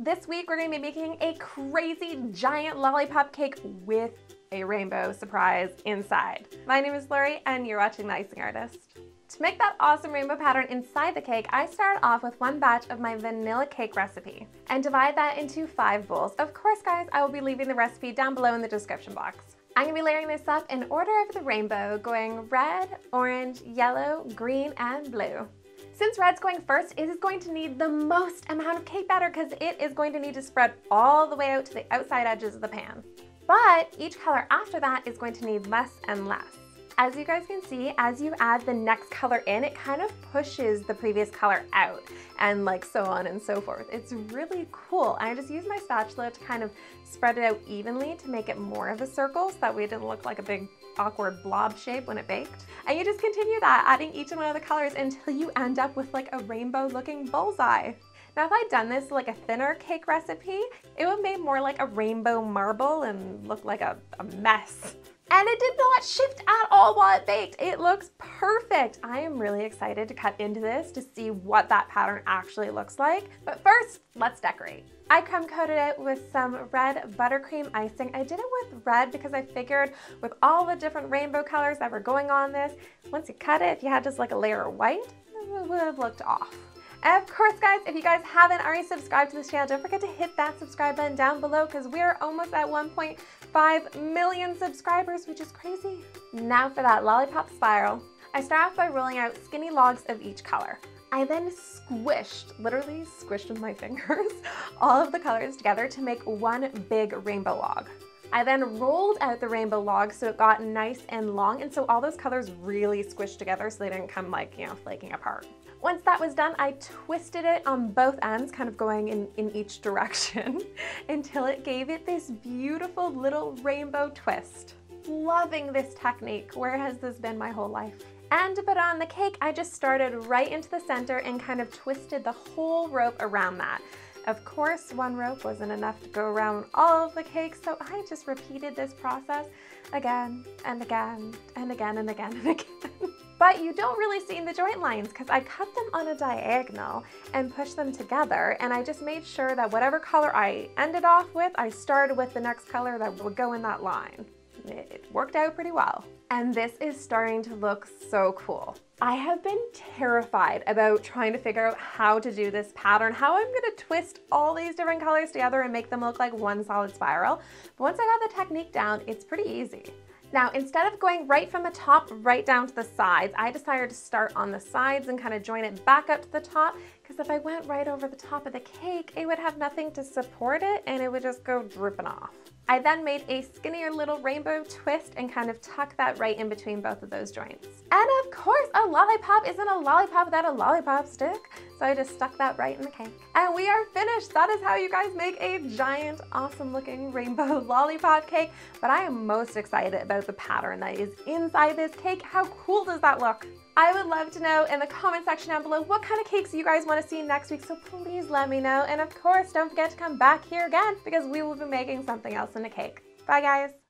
This week we're going to be making a crazy giant lollipop cake with a rainbow surprise inside. My name is Lori and you're watching The Icing Artist. To make that awesome rainbow pattern inside the cake, I started off with one batch of my vanilla cake recipe and divide that into 5 bowls. Of course, guys, I will be leaving the recipe down below in the description box. I'm going to be layering this up in order of the rainbow, going red, orange, yellow, green, and blue. Since red's going first, it is going to need the most amount of cake batter because it is going to need to spread all the way out to the outside edges of the pan. But each color after that is going to need less and less. As you guys can see, as you add the next color in, it kind of pushes the previous color out and like so on and so forth. It's really cool. I just use my spatula to kind of spread it out evenly to make it more of a circle so that way it didn't look like a big awkward blob shape when it baked. And you just continue that, adding each one of the colors until you end up with like a rainbow looking bullseye. Now if I'd done this like a thinner cake recipe, it would have made more like a rainbow marble and look like a mess. And it did not shift at all while it baked. It looks perfect. I am really excited to cut into this to see what that pattern actually looks like. But first, let's decorate. I crumb coated it with some red buttercream icing. I did it with red because I figured with all the different rainbow colors that were going on this, once you cut it, if you had just like a layer of white, it would have looked off. And of course, guys, if you guys haven't already subscribed to this channel, don't forget to hit that subscribe button down below because we are almost at 1.5 million subscribers, which is crazy. Now for that lollipop spiral. I start off by rolling out skinny logs of each color. I then literally squished with my fingers, all of the colors together to make one big rainbow log. I then rolled out the rainbow log so it got nice and long, and so all those colors really squished together so they didn't come like, flaking apart. Once that was done, I twisted it on both ends, kind of going in each direction, until it gave it this beautiful little rainbow twist. Loving this technique. Where has this been my whole life? And to put on the cake, I just started right into the center and kind of twisted the whole rope around that. Of course, one rope wasn't enough to go around all of the cake, so I just repeated this process again and again and again and again and again. But you don't really see the joint lines because I cut them on a diagonal and pushed them together, and I just made sure that whatever color I ended off with, I started with the next color that would go in that line. It worked out pretty well. And this is starting to look so cool. I have been terrified about trying to figure out how to do this pattern, how I'm gonna twist all these different colors together and make them look like one solid spiral. But once I got the technique down, it's pretty easy. Now, instead of going right from the top right down to the sides, I decided to start on the sides and kind of join it back up to the top, because if I went right over the top of the cake, it would have nothing to support it and it would just go drooping off. I then made a skinnier little rainbow twist and kind of tuck that right in between both of those joints. And of course, a lollipop isn't a lollipop without a lollipop stick, so I just stuck that right in the cake. And we are finished. That is how you guys make a giant, awesome looking rainbow lollipop cake. But I am most excited about the pattern that is inside this cake. How cool does that look? I would love to know in the comment section down below what kind of cakes you guys want to see next week, so please let me know. And of course, don't forget to come back here again because we will be making something else in a cake. Bye guys!